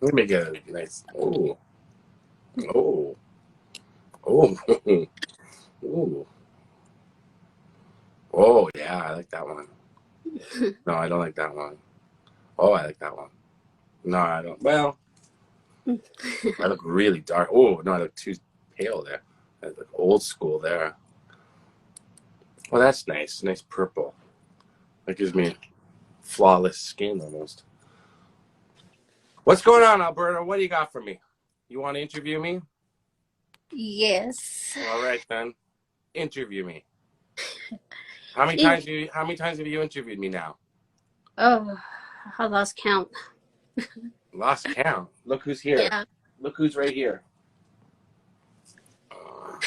Let me get a nice. Oh, oh, oh, oh, oh. Yeah, I like that one. No, I don't like that one. Oh, I like that one. No, I don't. Well, I look really dark. Oh, no, I look too pale there. I look old school there. Oh, that's nice. Nice purple. That gives me flawless skin almost. What's going on, Alberta? What do you got for me? You want to interview me? Yes. All right then, interview me. How many It, times have you interviewed me now? oh, I lost count. Lost count. Look who's here. Yeah. Look who's right here. Uh,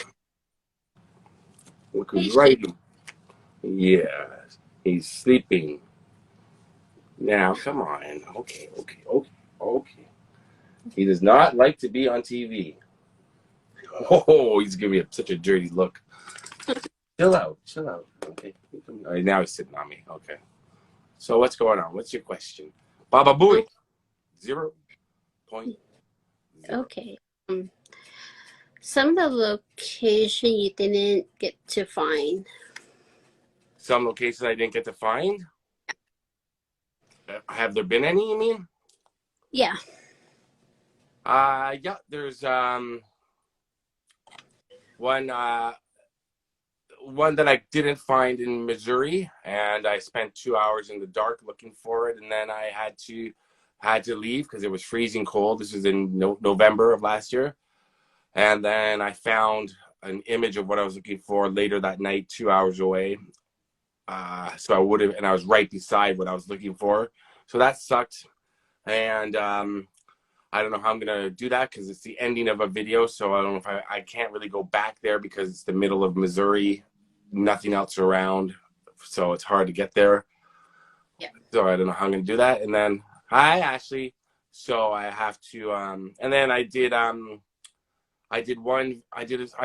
Look Hey, who's Shane. right here. Yes, he's sleeping. Now, come on. Okay, okay, okay, okay. He does not like to be on TV. Oh, he's giving me such a dirty look. Chill out, chill out. Okay. All right, now he's sitting on me. Okay. So what's going on? What's your question? Baba Um, Booey. 0.0. okay. Some of the location you didn't get to find. Some locations I didn't get to find. Have there been any, you mean? Yeah. Yeah, there's one one that I didn't find in Missouri, and I spent 2 hours in the dark looking for it, and then I had to leave because it was freezing cold. This was in November of last year, and then I found an image of what I was looking for later that night, 2 hours away. So I would have, and I was right beside what I was looking for. So that sucked, and I don't know how I'm gonna do that because it's the ending of a video. So I don't know if I can't really go back there because it's the middle of Missouri, nothing else around, so it's hard to get there. Yeah. So I don't know how I'm gonna do that. And then hi Ashley. So I have to and then I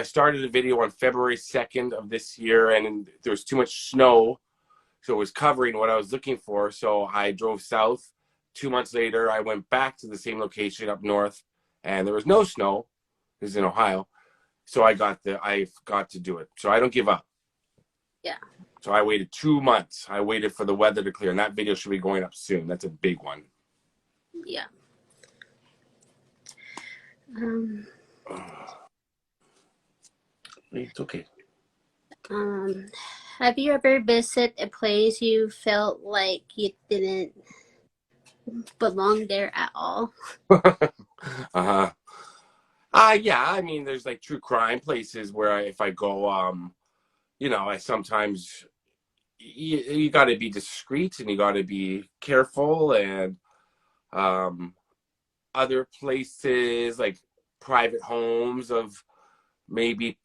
started a video on February 2nd of this year, and there was too much snow, so it was covering what I was looking for. So I drove south. 2 months later, I went back to the same location up north, and there was no snow. This is in Ohio, so I got to do it. So I don't give up. Yeah. So I waited 2 months. I waited for the weather to clear, and that video should be going up soon. That's a big one. Yeah. Um, It's okay. um, have you ever visited a place you felt like you didn't belong there at all? Uh-huh. Yeah, I mean, there's like true crime places where if I go, I sometimes you got to be discreet and you got to be careful, and um, other places like private homes of maybe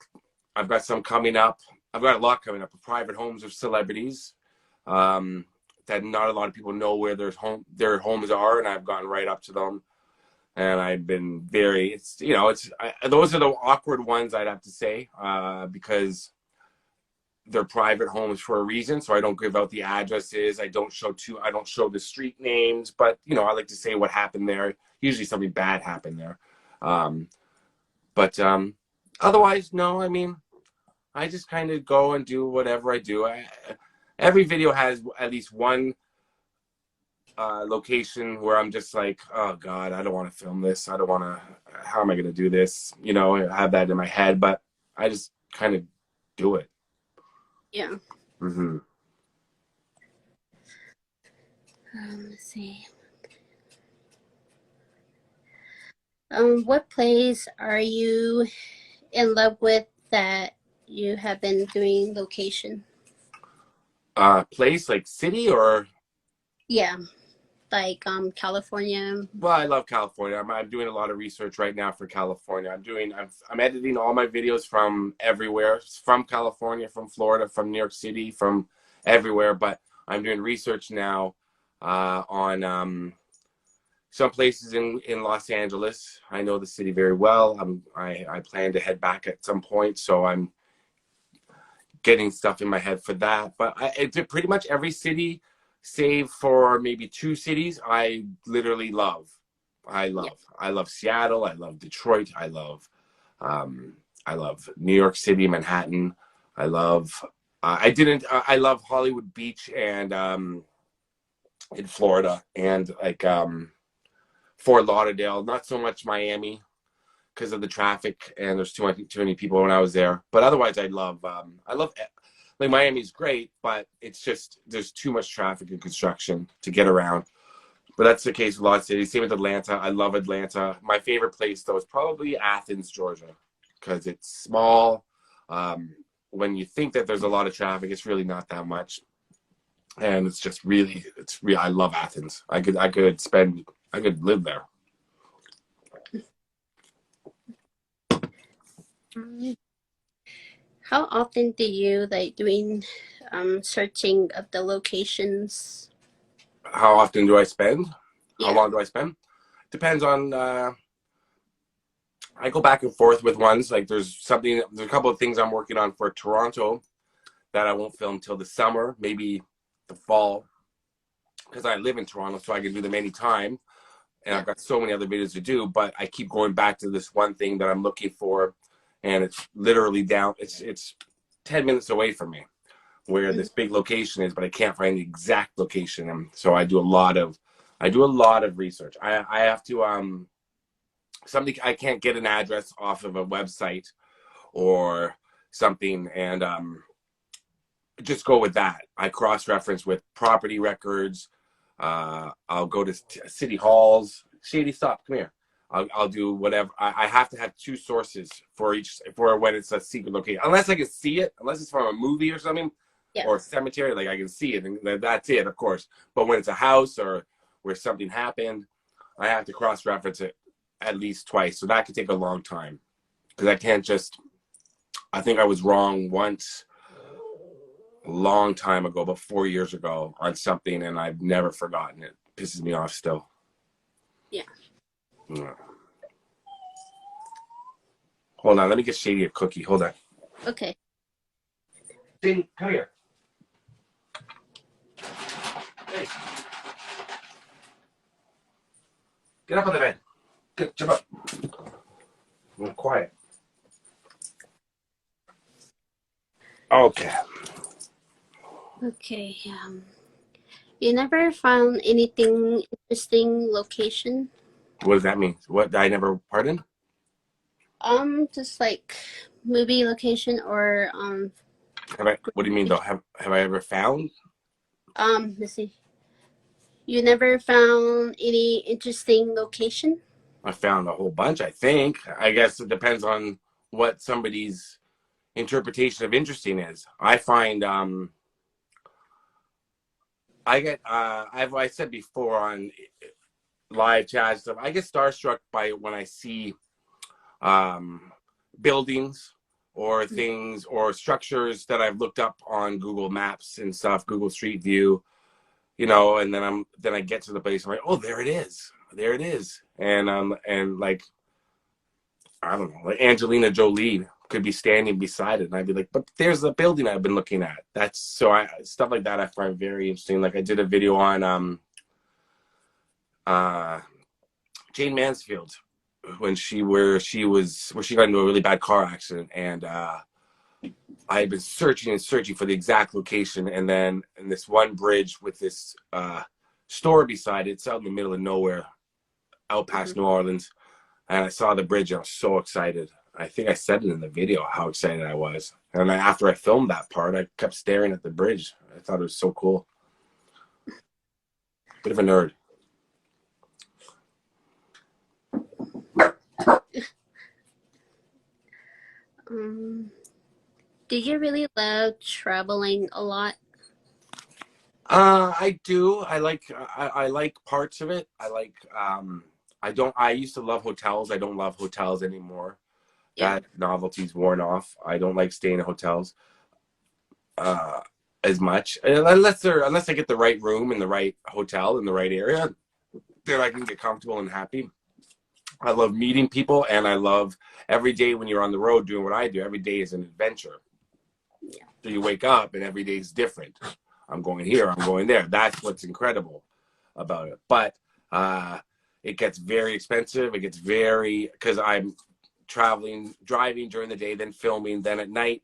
I've got some coming up. I've got a lot coming up of private homes of celebrities um, that not a lot of people know where their homes are, and I've gone right up to them, and I've been very. Those are the awkward ones I'd have to say because they're private homes for a reason. So I don't give out the addresses. I don't show the street names, but I like to say what happened there. Usually something bad happened there. Um, but otherwise, no, I mean, I just kind of go and do whatever I do. Every video has at least one location where I'm just like, oh God, I don't want to film this. I don't want to, how am I going to do this? I have that in my head, but I just kind of do it. Yeah. Mm-hmm. Let's see. What place are you in love with that you have been doing location? Place like city or Yeah, like California. well, I love California. I'm doing a lot of research right now for California. I'm editing all my videos from everywhere, from California, from Florida, from New York City, from everywhere. But I'm doing research now on some places in Los Angeles. I know the city very well. I plan to head back at some point, so I'm getting stuff in my head for that. But it's pretty much every city, save for maybe two cities, I literally love. Yeah. I love Seattle. I love Detroit. Um, I love New York City, Manhattan. I love, I love Hollywood Beach and, in Florida and like, Fort Lauderdale, not so much Miami because of the traffic and there's too many people when I was there. But otherwise, I love like Miami's great, but it's just there's too much traffic and construction to get around. But that's the case with a lot of cities. Same with Atlanta. I love Atlanta. My favorite place though is probably Athens, Georgia, because it's small. Um, when you think that there's a lot of traffic, it's really not that much, and it's just really, it's real. I love Athens. I could live there. Um, how often do you like doing searching of the locations? How often do I spend? How Yeah. long do I spend? Depends on. I go back and forth with ones. Like there's a couple of things I'm working on for Toronto that I won't film till the summer, maybe the fall, because I live in Toronto, so I can do them anytime. And Yeah. I've got so many other videos to do, but I keep going back to this one thing that I'm looking for, and it's literally down. It's 10 minutes away from me, where Mhm. this big location is, but I can't find the exact location. And so I do a lot of research. I have to something I can't get an address off of a website or something, and just go with that. I cross reference with property records. I'll go to city halls. Shady, stop. Come here. I'll do whatever. I have to have two sources for each for when it's a secret location. Unless I can see it, unless it's from a movie or something, Yeah. or a cemetery, like I can see it, and that's it, of course. But when it's a house or where something happened, I have to cross reference it at least twice. So that could take a long time because I can't just. I think I was wrong once a long time ago, about 4 years ago, on something, and I've never forgotten it. Pisses me off still. Yeah. Yeah. Hold on, let me get Shady a cookie. Hold on. Okay. Shady, come here. Hey, get up on the bed. Jump up. I'm quiet. Okay. Okay. You never found anything interesting location? What does that mean? What I never pardon? Just like movie location or Have I? What do you mean though? Have I ever found? let's see. You never found any interesting location? I found a whole bunch. I think. I guess it depends on what somebody's interpretation of interesting is. I find I said before on live chat stuff, I get starstruck by when I see um buildings or things or structures that I've looked up on Google Maps and stuff, Google Street View, and then I get to the place, I'm like, oh, there it is. There it is. And like I don't know, like Angelina Jolie could be standing beside it, and I'd be like, but there's the building I've been looking at. That's so I stuff like that I find very interesting. Like I did a video on uh Jane Mansfield when she got into a really bad car accident, and I had been searching and searching for the exact location, and then in this one bridge with this store beside it, it's out in the middle of nowhere, out Mm-hmm. past New Orleans, and I saw the bridge and I was so excited. I think I said it in the video how excited I was. And then after I filmed that part, I kept staring at the bridge. I thought it was so cool. Bit of a nerd. Um, do you really love traveling a lot? I do. I like parts of it. I used to love hotels. I don't love hotels anymore. Yeah. That novelty's worn off. I don't like staying in hotels uh as much. Unless I get the right room in the right hotel in the right area, then I can get comfortable and happy. I love meeting people, and I love every day when you're on the road doing what I do. Every day is an adventure. Yeah. So you wake up and every day is different. I'm going here, I'm going there. That's what's incredible about it. But it gets very expensive. It gets very, because I'm driving during the day, then filming, then at night,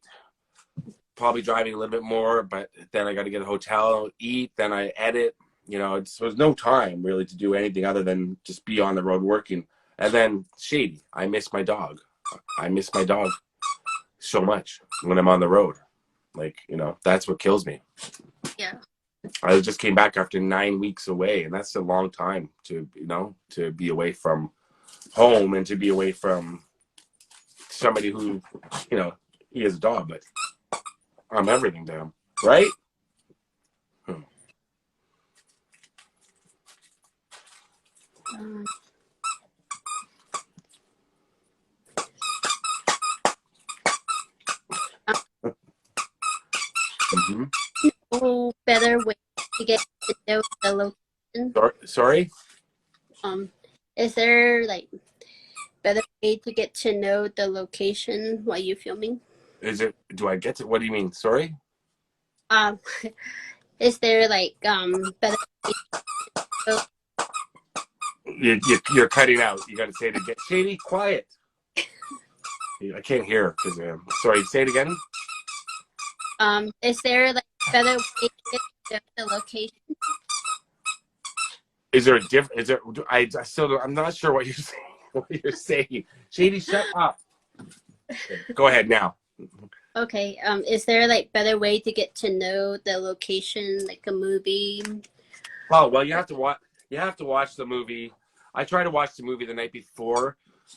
probably driving a little bit more, but then I got to get a hotel, eat, then I edit. You know, there's no time really to do anything other than just be on the road working. And then Shady, I miss my dog. I miss my dog so much when I'm on the road. Like, you know, that's what kills me. Yeah. I just came back after 9 weeks away, and that's a long time to, you know, to be away from home and to be away from somebody who, you know, he has a dog, but I'm everything to him, right? Hmm. Um, Mm-hmm. better way to get to know the location. Sorry? Um, is there like better way to get to know the location while you filming? Is it, do I get to, what do you mean? Sorry? Um, is there like better way to You're cutting out. You got to say it again. Shady, quiet. I can't hear because, sorry, say it again. is there like better way to get to know the location? Is there a different, is there, I still don't, I'm not sure what you're saying. What you're saying. Shady, shut up. Okay, go ahead now. Okay, is there like better way to get to know the location, like a movie? Oh, well, you have to watch. You have to watch the movie. I try to watch the movie the night before,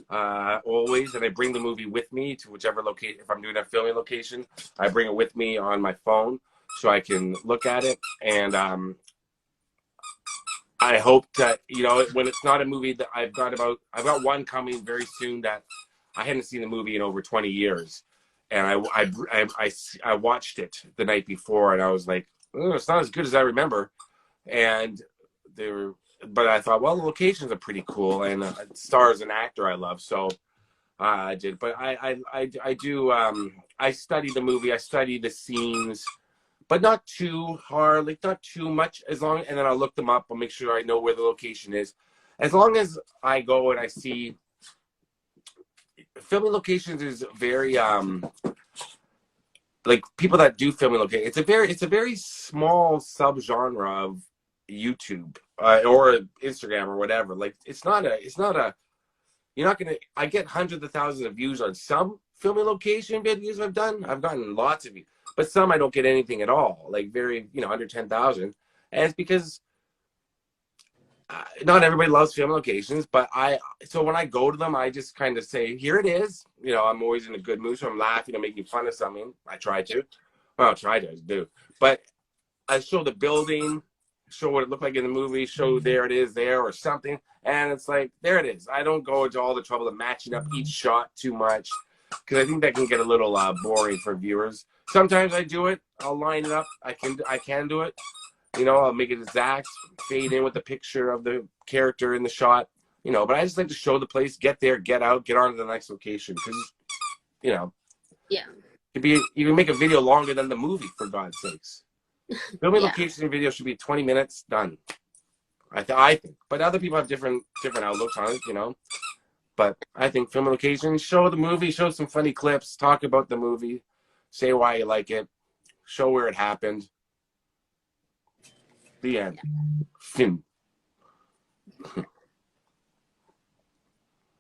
always, and I bring the movie with me to whichever location. If I'm doing a filming location, I bring it with me on my phone so I can look at it. And I hope that, you know, when it's not a movie that I've got one coming very soon that I hadn't seen the movie in over 20 years, and I watched it the night before, and I was like, oh, it's not as good as I remember. And they were, but I thought, well, the locations are pretty cool, and stars an actor I love, so I did. But I do, I study the movie, I study the scenes, but not too hard, like not too much. As long, and then I'll look them up. I'll make sure I know where the location is. As long as I go and I see filming locations is very like people that do filming location. It's a very small subgenre of YouTube or Instagram or whatever. Like it's not a you're not gonna. I get hundreds of thousands of views on some filming location videos I've done. I've gotten lots of views, but some I don't get anything at all. Like very, you know, under 10,000, and it's because not everybody loves filming locations. But so when I go to them, I just kind of say, here it is. You know, I'm always in a good mood, so I'm laughing and making fun of something. I try to. Well, I try to do, but I show the building, show what it looked like in the movie, show there it is there or something, and it's like there it is. I don't go into all the trouble of matching up each shot too much because I think that can get a little boring for viewers. Sometimes I do it. I'll line it up. I can do it. You know, I'll make it exact, fade in with the picture of the character in the shot. You know, but I just like to show the place, get there, get out, get on to the next location because you know, Yeah, you can make a video longer than the movie for God's sakes. Filming yeah, location video should be 20 minutes done. I think, but other people have different outlooks on it, you know. But I think filming location, show the movie, show some funny clips, talk about the movie, say why you like it, show where it happened. The end. Fin.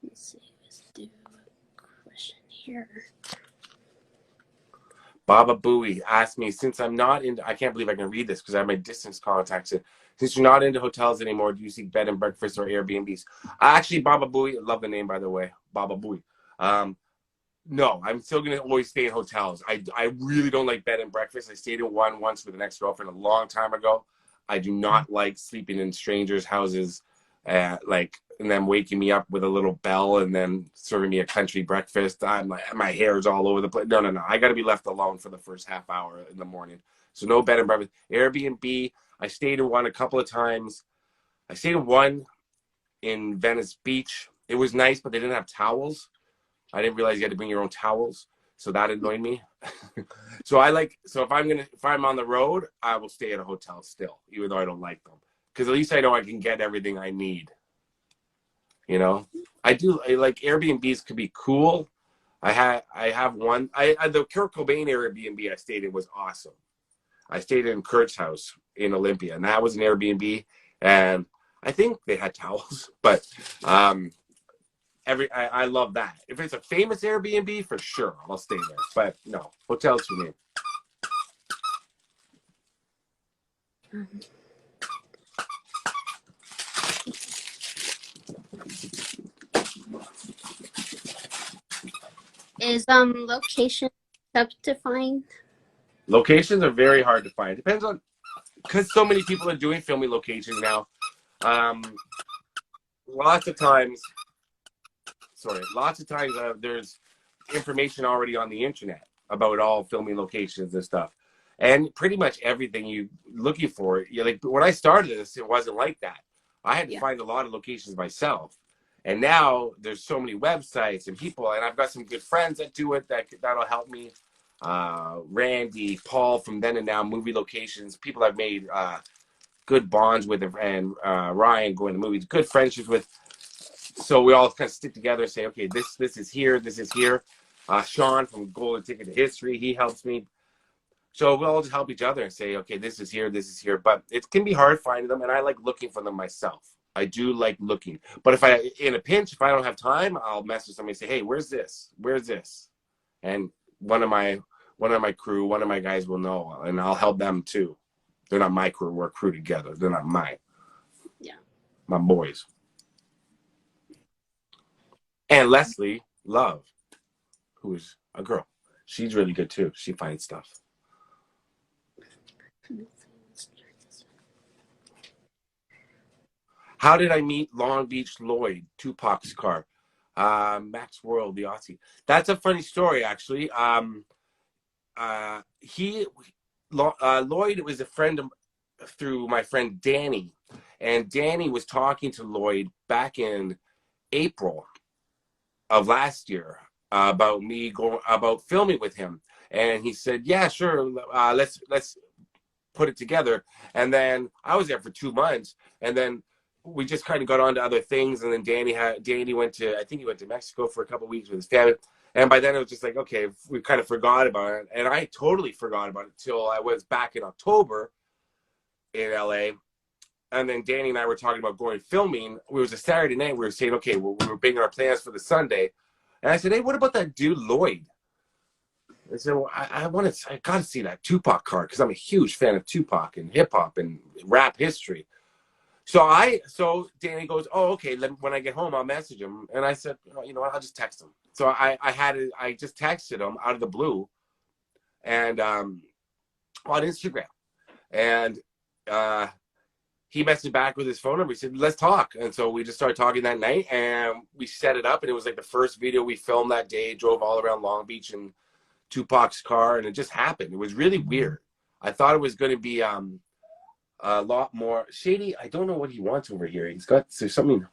let's see. Let's do a question here. Baba Booey asked me, since I'm not into, I can't believe I can read this because I have my distance contacts in. Since you're not into hotels anymore, do you seek bed and breakfast or Airbnbs? Actually, Baba Booey, love the name, by the way, Baba Booey. No, I'm still going to always stay in hotels. I really don't like bed and breakfast. I stayed in one once with an ex-girlfriend a long time ago. I do not like sleeping in strangers' houses, and then waking me up with a little bell and then serving me a country breakfast. My hair's all over the place. No, no, no. I got to be left alone for the first half hour in the morning. So no bed and breakfast. Airbnb, I stayed in one a couple of times. I stayed in one in Venice Beach. It was nice, but they didn't have towels. I didn't realize you had to bring your own towels. So that annoyed me. So if I'm on the road, I will stay at a hotel still, even though I don't like them. Because at least I know I can get everything I need. You know, I like Airbnbs could be cool. I have one. The Kurt Cobain Airbnb I stayed in was awesome. I stayed in Kurt's house in Olympia, and that was an Airbnb. And I think they had towels, but um, I love that. If it's a famous Airbnb, for sure, I'll stay there. But no, hotels for me. Is location tough to find? Locations are very hard to find. Depends on, because so many people are doing filming locations now. Um, lots of times, there's information already on the internet about all filming locations and stuff. And pretty much everything you looking for, like when I started this, it wasn't like that. I had to find a lot of locations myself. And now there's so many websites and people, and I've got some good friends that do it that'll help me. Randy, Paul from Then and Now Movie Locations, people I've made good bonds with, and Ryan going to movies, good friendships with. So we all kind of stick together and say, okay, this is here, this is here. Sean from Golden Ticket to History, he helps me. So we'll all just help each other and say, okay, this is here, this is here. But it can be hard finding them, and I like looking for them myself. I do like looking. But if in a pinch, if I don't have time, I'll message somebody and say, hey, where's this? Where's this? And one of my crew, one of my guys will know, and I'll help them too. They're not my crew. We're a crew together. They're not mine. Yeah. My boys. And Leslie Love, who is a girl. She's really good too. She finds stuff. How did I meet Long Beach Lloyd, Tupac's car? Max World, the Aussie. That's a funny story, actually. Lloyd was a friend through my friend Danny, and Danny was talking to Lloyd back in April of last year about about filming with him, and he said, "Yeah, sure, let's put it together." And then I was there for 2 months, and then we just kind of got on to other things. And then Danny went to, I think he went to Mexico for a couple of weeks with his family. And by then it was just like, okay, we kind of forgot about it. And I totally forgot about it till I was back in October in LA. And then Danny and I were talking about going filming. It was a Saturday night. We were saying, okay, well, we were making our plans for the Sunday. And I said, hey, what about that dude Lloyd? I said, well, I got to see that Tupac car, because I'm a huge fan of Tupac and hip hop and rap history. So Danny goes, oh, okay, when I get home, I'll message him. And I said, oh, you know what, I'll just text him. So I just texted him out of the blue, and on Instagram. And he messaged back with his phone number. He said, let's talk. And so we just started talking that night, and we set it up. And it was like the first video we filmed that day, drove all around Long Beach in Tupac's car, and it just happened. It was really weird. I thought it was going to be a lot more shady. I don't know what he wants over here. There's something.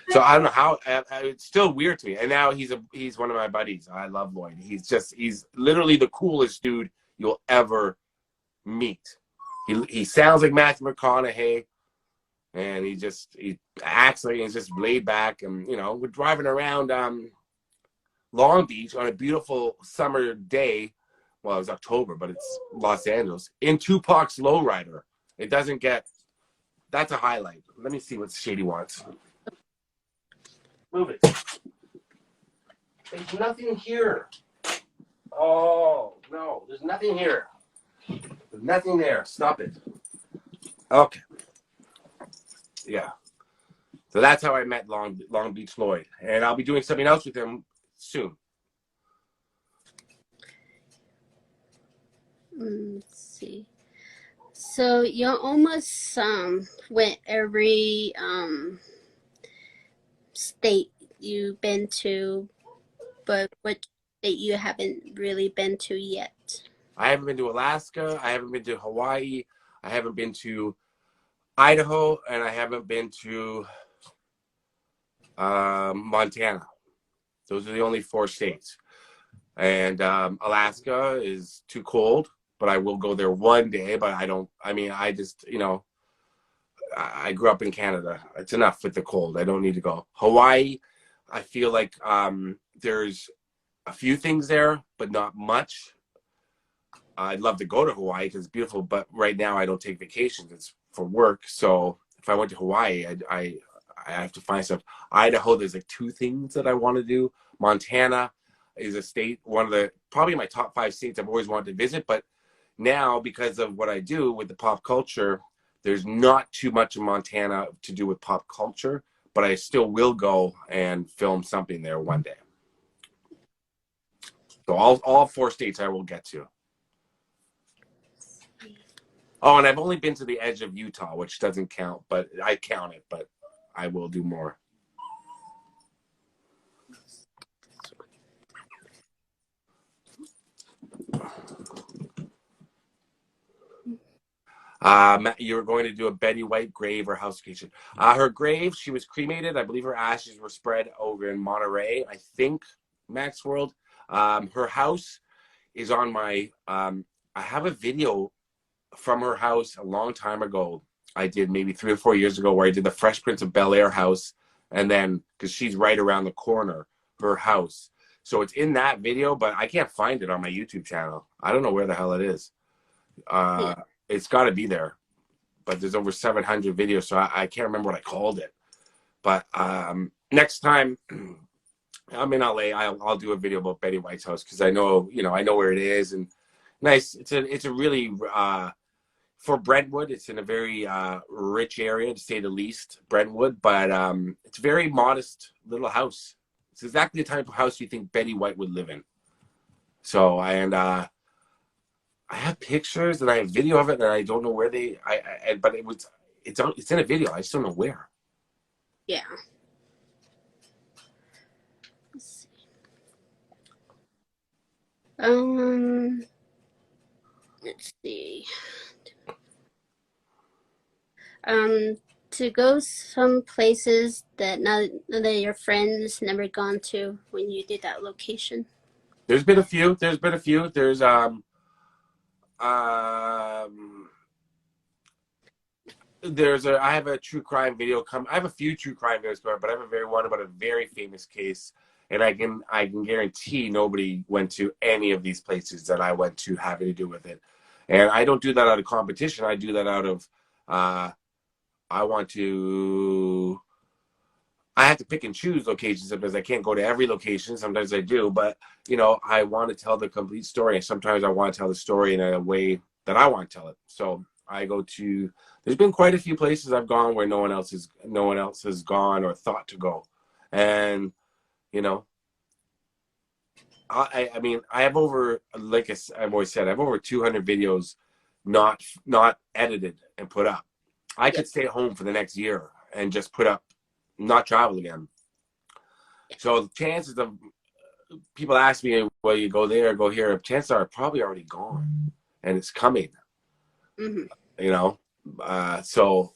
So I don't know how. It's still weird to me. And now he's one of my buddies. I love Lloyd. He's literally the coolest dude you'll ever meet. He sounds like Matthew McConaughey, and he acts like he's just laid back. And we're driving around Long Beach on a beautiful summer day. Well, it was October, but it's Los Angeles, in Tupac's lowrider. It doesn't get. That's a highlight. Let me see what Shady wants. Move it. There's nothing here. Oh, no. There's nothing here. There's nothing there. Stop it. Okay. Yeah. So that's how I met Long Beach Lloyd. And I'll be doing something else with him soon. Let's see. So you almost went every state you've been to, but what state you haven't really been to yet? I haven't been to Alaska. I haven't been to Hawaii. I haven't been to Idaho, and I haven't been to Montana. Those are the only 4 states. And Alaska is too cold, but I will go there one day. But I just, I grew up in Canada. It's enough with the cold. I don't need to go. Hawaii, I feel like there's a few things there, but not much. I'd love to go to Hawaii because it's beautiful, but right now I don't take vacations. It's for work. So if I went to Hawaii, I have to find stuff. Idaho, there's like two things that I want to do. Montana is a state, one of the probably my top 5 states I've always wanted to visit, but now because of what I do with the pop culture, there's not too much in Montana to do with pop culture, but I still will go and film something there one day. So all 4 states I will get to. Oh, and I've only been to the edge of Utah, which doesn't count, but I count it, but I will do more. You're going to do a Betty White grave or house location. Her grave, she was cremated. I believe her ashes were spread over in Monterey, I think, Max World. Her house is on my, I have a video from her house a long time ago. I did maybe 3 or 4 years ago where I did the Fresh Prince of Bel-Air house. And then, because she's right around the corner, her house. So it's in that video, but I can't find it on my YouTube channel. I don't know where the hell it is. It's got to be there, but there's over 700 videos, so I can't remember what I called it. But next time I'm in LA, I'll do a video about Betty White's house because I know where it is, and nice. It's a really for Brentwood, it's in a very rich area to say the least, Brentwood, but it's a very modest little house. It's exactly the type of house you think Betty White would live in. So I have pictures and I have video of it, and I don't know where but it's in a video. I just don't know where. Yeah. Let's see. Let's see. To go some places that none of your friends never gone to when you did that location. There's been a few. There's I have a true crime video I have a few true crime videos coming, but I have one about a very famous case, and I can guarantee nobody went to any of these places that I went to having to do with it. And I don't do that out of competition. I do that out of I have to pick and choose locations sometimes. I can't go to every location. Sometimes I do, but I want to tell the complete story. And sometimes I want to tell the story in a way that I want to tell it. So I go to, there's been quite a few places I've gone where no one else has gone or thought to go. And, I mean, I have over, like I've always said, I have over 200 videos not edited and put up. I could stay home for the next year and just put up, not travel again. So the chances of people ask me, well, you go there, go here, chances are probably already gone and it's coming. So,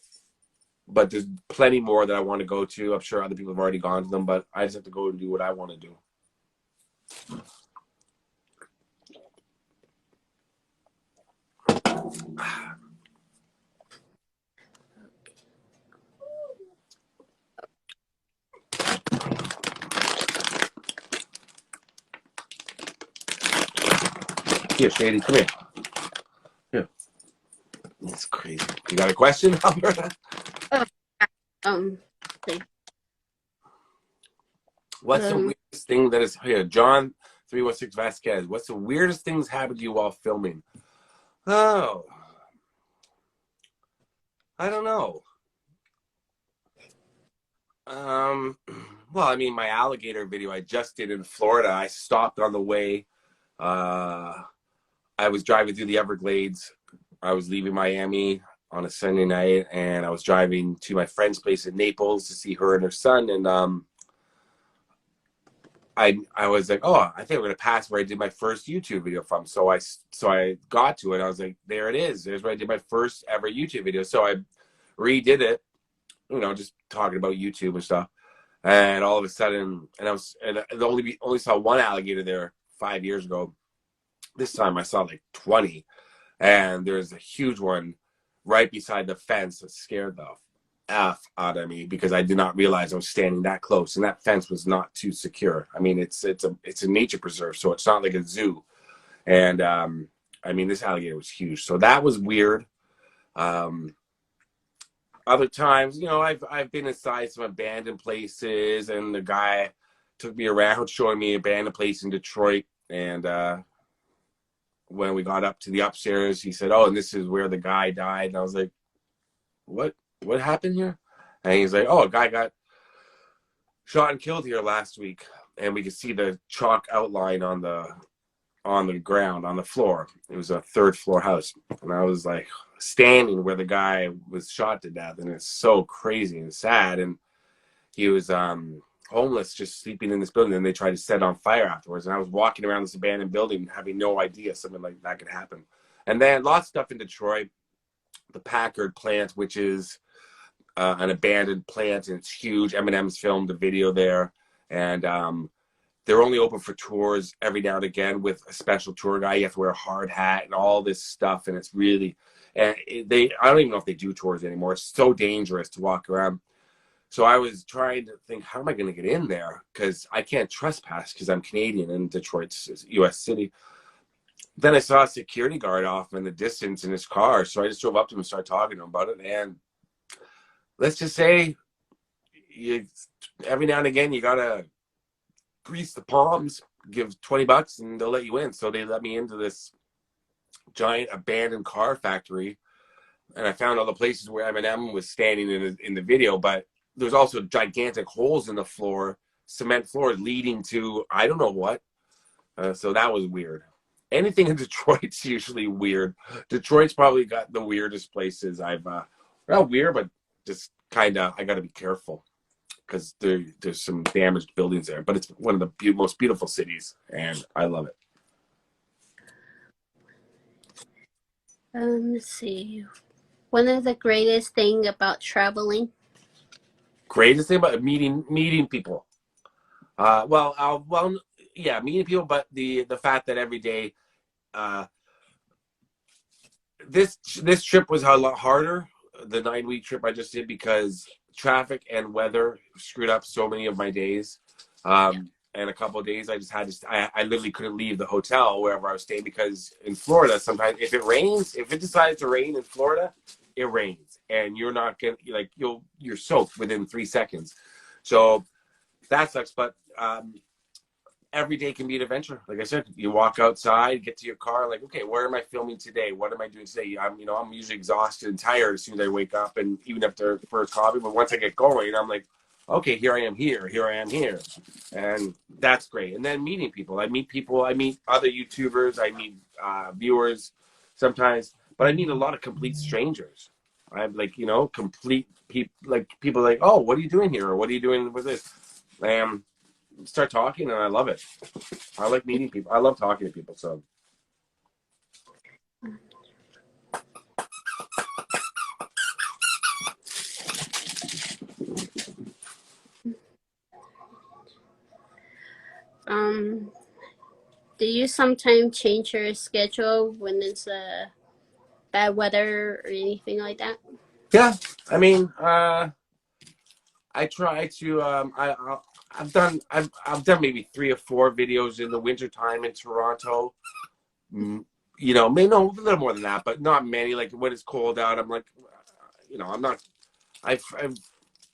but there's plenty more that I want to go to. I'm sure other people have already gone to them, but I just have to go and do what I want to do. Here, Shady, come here. Here. That's crazy. You got a question, Alberta? What's the weirdest thing that is here? John 316 Vasquez. What's the weirdest things happened to you while filming? Oh, I don't know. Well, I mean, my alligator video I just did in Florida. I stopped on the way. I was driving through the Everglades. I was leaving Miami on a Sunday night, and I was driving to my friend's place in Naples to see her and her son. And I was like, oh, I think we're gonna pass where I did my first YouTube video from. So I got to it. I was like, there it is. There's where I did my first ever YouTube video. So I redid it, just talking about YouTube and stuff. And all of a sudden, and I only saw one alligator there 5 years ago. This time I saw like 20, and there's a huge one right beside the fence that scared the F out of me because I did not realize I was standing that close, and that fence was not too secure. I mean, it's a nature preserve, so it's not like a zoo. And I mean, this alligator was huge, so that was weird. Um, Other times, you know, I've been inside some abandoned places, and the guy took me around showing me abandoned place in Detroit. And when we got up to the upstairs, he said, "Oh, and this is where the guy died." And I was like, "What? What happened here?" And he's like, "Oh, a guy got shot and killed here last week." And we could see the chalk outline on the ground on the floor. It was a third floor house, and I was like standing where the guy was shot to death, and it's so crazy and sad. And he was homeless, just sleeping in this building, and they tried to set on fire afterwards. And I was walking around this abandoned building, having no idea something like that could happen. And then lots of stuff in Detroit, the Packard plant, which is an abandoned plant, and it's huge. Eminem's filmed a video there, and they're only open for tours every now and again with a special tour guy. You have to wear a hard hat and all this stuff, and it's really, and I don't even know if they do tours anymore. It's so dangerous to walk around. So I was trying to think, how am I going to get in there? Because I can't trespass because I'm Canadian and Detroit's a U.S. city. Then I saw a security guard off in the distance in his car, so I just drove up to him and started talking to him about it. And let's just say, you, every now and again, you gotta grease the palms, give $20, and they'll let you in. So they let me into this giant abandoned car factory, and I found all the places where Eminem was standing in the video. But there's also gigantic holes in the floor, cement floor, leading to I don't know what. So that was weird. Anything in Detroit's usually weird. Detroit's probably got the weirdest places I've not weird, but just kind of I got to be careful because there's some damaged buildings there. But it's one of the most beautiful cities, and I love it. Let's see. One of the greatest thing about traveling. Greatest thing about meeting people. Well, yeah, meeting people, but the fact that every day, uh, this trip was a lot harder. The 9 week trip I just did because traffic and weather screwed up so many of my days. And a couple of days I just had to. I literally couldn't leave the hotel wherever I was staying because in Florida sometimes if it rains, if it decides to rain in Florida, it rains and you're not gonna like you're soaked within 3 seconds. So that sucks. But every day can be an adventure. Like I said, you walk outside, get to your car, like, okay, where am I filming today? What am I doing today? I'm usually exhausted and tired as soon as I wake up, and even after the first coffee. But once I get going, I'm like, okay, here I am here, and that's great. And then meeting people, I meet other YouTubers, I meet viewers sometimes, but I meet a lot of complete strangers. I'm like, complete people, like people like, oh, what are you doing here, or what are you doing with this? Start talking, and I love it. I like meeting people. I love talking to people. So Um, do you sometimes change your schedule when it's bad weather or anything like that? yeah, I mean, I try to. I've done maybe 3 or 4 videos in the wintertime in Toronto. Maybe no, a little more than that, but not many. Like when it's cold out, I'm like, I'm not. I've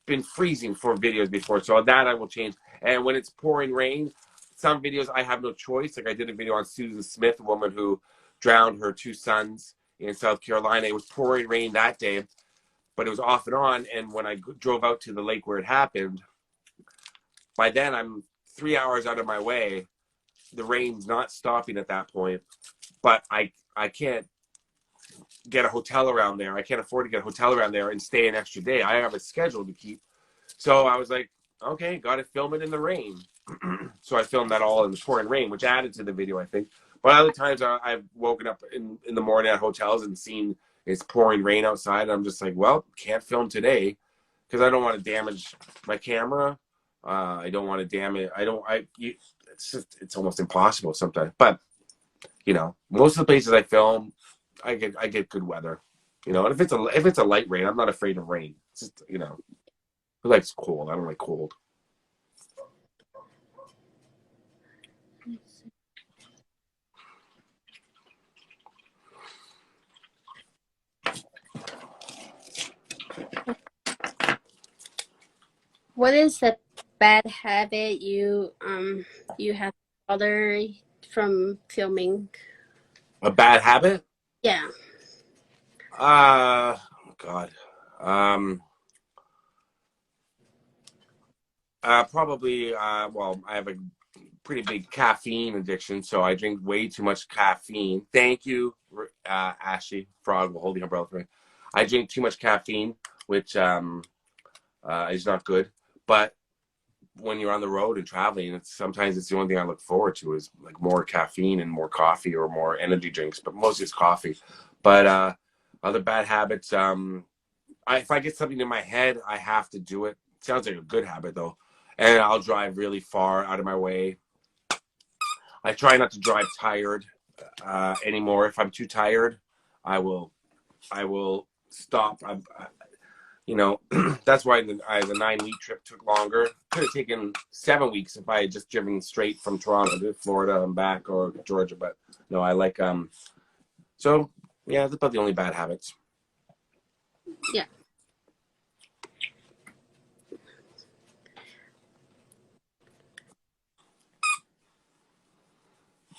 been freezing for videos before, so that I will change. And when it's pouring rain, some videos I have no choice. Like I did a video on Susan Smith, a woman who drowned her 2 sons in South Carolina. It was pouring rain that day, but it was off and on. And when I drove out to the lake where it happened, by then I'm 3 hours out of my way. The rain's not stopping at that point, but I can't get a hotel around there. I can't afford to get a hotel around there and stay an extra day. I have a schedule to keep. So I was like, okay, got to film it in the rain. So I filmed that all in the pouring rain, which added to the video, I think. But other times I've woken up in the morning at hotels and seen it's pouring rain outside. And I'm just like, well, can't film today because I don't want to damage my camera. I don't want to damage. It's almost impossible sometimes. But most of the places I film, I get good weather. You know, and if it's a light rain, I'm not afraid of rain. It's just, you know, I like cold. I don't like cold. What is a bad habit you have other from filming? A bad habit? Yeah. God. Um, Probably. Well, I have a pretty big caffeine addiction, so I drink way too much caffeine. Thank you, Ashley Frog, holding her brother for me. I drink too much caffeine, which is not good. But when you're on the road and traveling, sometimes it's the only thing I look forward to is like more caffeine and more coffee or more energy drinks, but mostly it's coffee. But other bad habits, if I get something in my head, I have to do it. Sounds like a good habit though. And I'll drive really far out of my way. I try not to drive tired anymore. If I'm too tired, I will stop. You know, that's why the 9-week trip took longer. Could have taken 7 weeks if I had just driven straight from Toronto to Florida and back, or Georgia. But no, I like So yeah, that's about the only bad habits. Yeah.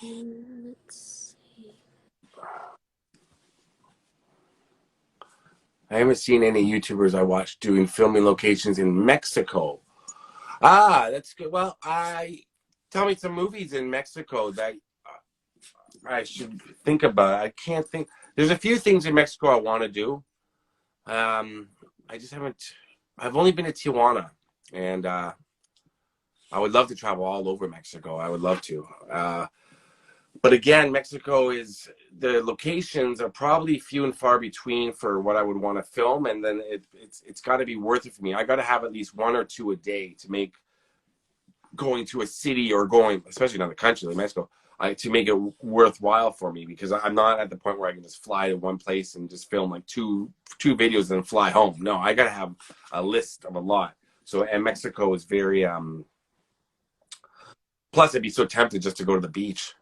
Let's see. I haven't seen any YouTubers I watch doing filming locations in Mexico. Ah, that's good. Well, I tell me some movies in Mexico that I should think about. I can't think. There's a few things in Mexico I want to do. I just haven't. I've only been to Tijuana, and I would love to travel all over Mexico. I would love to. But again, Mexico is the locations are probably few and far between for what I would want to film, and then it's got to be worth it for me. I got to have at least one or two a day to make going to a city or going, especially another country like Mexico, to make it worthwhile for me, because I'm not at the point where I can just fly to one place and just film like two videos and then fly home. No, I got to have a list of a lot. So, and Mexico is very plus I'd be so tempted just to go to the beach,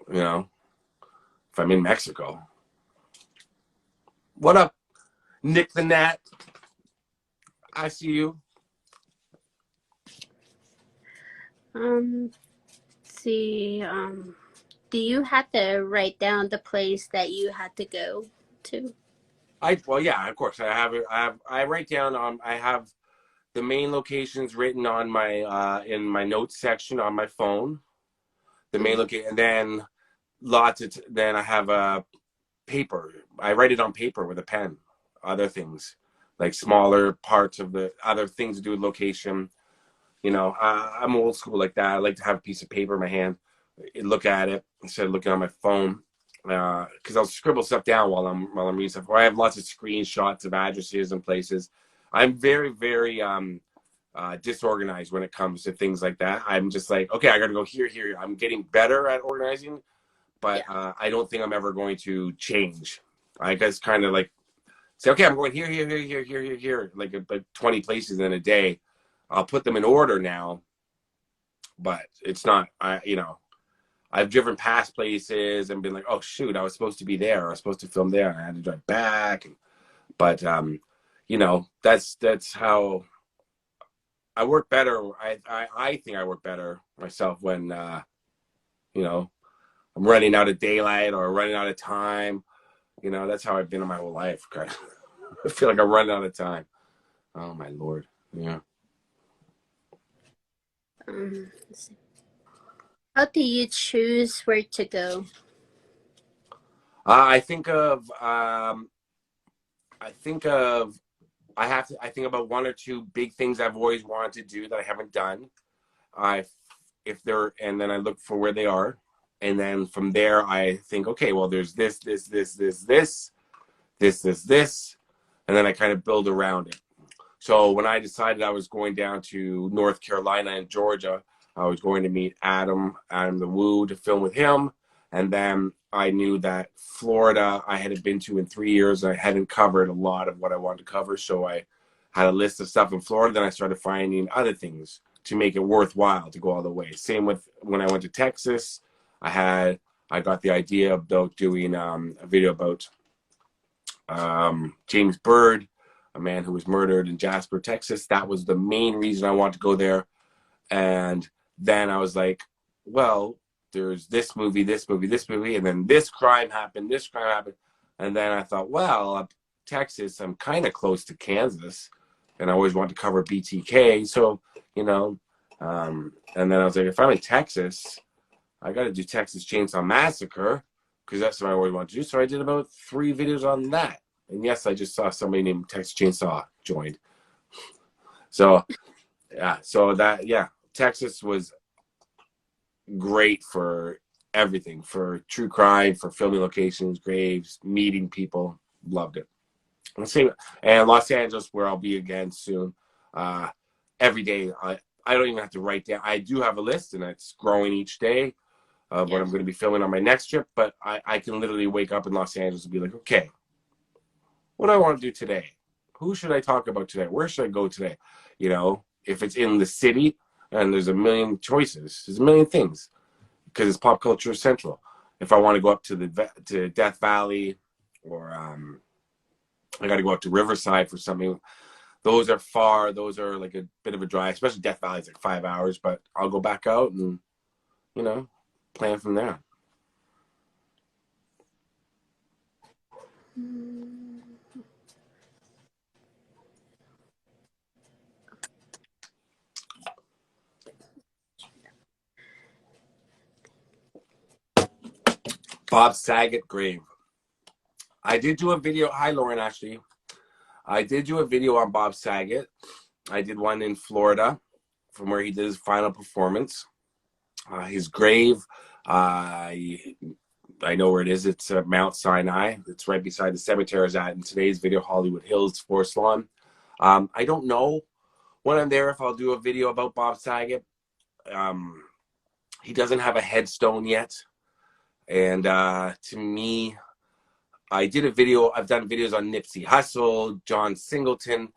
you know, if I'm in Mexico. What up, Nick the Nat? I see you. See, do you have to write down the place that you had to go to? Well, yeah, of course. I write down. I have the main locations written on my in my notes section on my phone. The main location, and then then I have a paper. I write it on paper with a pen. Other things, like smaller parts of the other things to do with location. You know, I'm old school like that. I like to have a piece of paper in my hand, look at it instead of looking on my phone. Because I'll scribble stuff down while I'm reading stuff. Or I have lots of screenshots of addresses and places. I'm very, very disorganized when it comes to things like that. I'm just like, okay, I got to go here, here. I'm getting better at organizing, but I don't think I'm ever going to change. I guess kind of like say, okay, I'm going here, here, here, here, here, here, here, like 20 places in a day. I'll put them in order now, but it's not. I've driven past places and been like, oh shoot, I was supposed to be there. I was supposed to film there. And I had to drive back. But that's how I work better. I think I work better myself when I'm running out of daylight or running out of time. That's how I've been in my whole life. I feel like I'm running out of time. Oh my Lord. Yeah. Let's see. How do you choose where to go? I think of I think of I think about one or two big things I've always wanted to do that I haven't done. And then I look for where they are, and then from there I think, okay, well, there's this, and then I kind of build around it. So when I decided I was going down to North Carolina and Georgia, I was going to meet Adam the Woo to film with him, and then I knew that Florida I hadn't been to in 3 years. I hadn't covered a lot of what I wanted to cover, so I had a list of stuff in Florida. Then I started finding other things to make it worthwhile to go all the way. Same with when I went to Texas. I got the idea about doing a video about James Byrd, a man who was murdered in Jasper, Texas. That was the main reason I wanted to go there. And then I was like, well, there's this movie, this movie, this movie, and then this crime happened, this crime happened. And then I thought, well, Texas, I'm kind of close to Kansas, and I always want to cover BTK. So, you know, and then I was like, if I'm in Texas, I got to do Texas Chainsaw Massacre because that's what I always want to do. So I did about 3 videos on that. And yes, I just saw somebody named Texas Chainsaw joined. So, yeah, Texas was great for everything, for true crime, for filming locations, graves, meeting people. Loved it. And Los Angeles, where I'll be again soon. Every day, I don't even have to write down. I do have a list, and it's growing each day of what I'm going to be filming on my next trip. But I can literally wake up in Los Angeles and be like, okay, what do I want to do today? Who should I talk about today? Where should I go today? You know, if it's in the city, and there's a million choices, there's a million things, because it's pop culture central. If I want to go up to Death Valley, or I got to go up to Riverside for something. Those are far. Those are like a bit of a drive, especially Death Valley is like 5 hours. But I'll go back out and, you know, plan from there. Bob Saget grave. I did do a video. Hi, Lauren, actually. I did do a video on Bob Saget. I did one in Florida from where he did his final performance. His grave, I know where it is. It's Mount Sinai. It's right beside the cemetery I was at in today's video, Hollywood Hills Forest Lawn. I don't know when I'm there if I'll do a video about Bob Saget. He doesn't have a headstone yet. And to me, I did a video. I've done videos on Nipsey Hussle, John Singleton,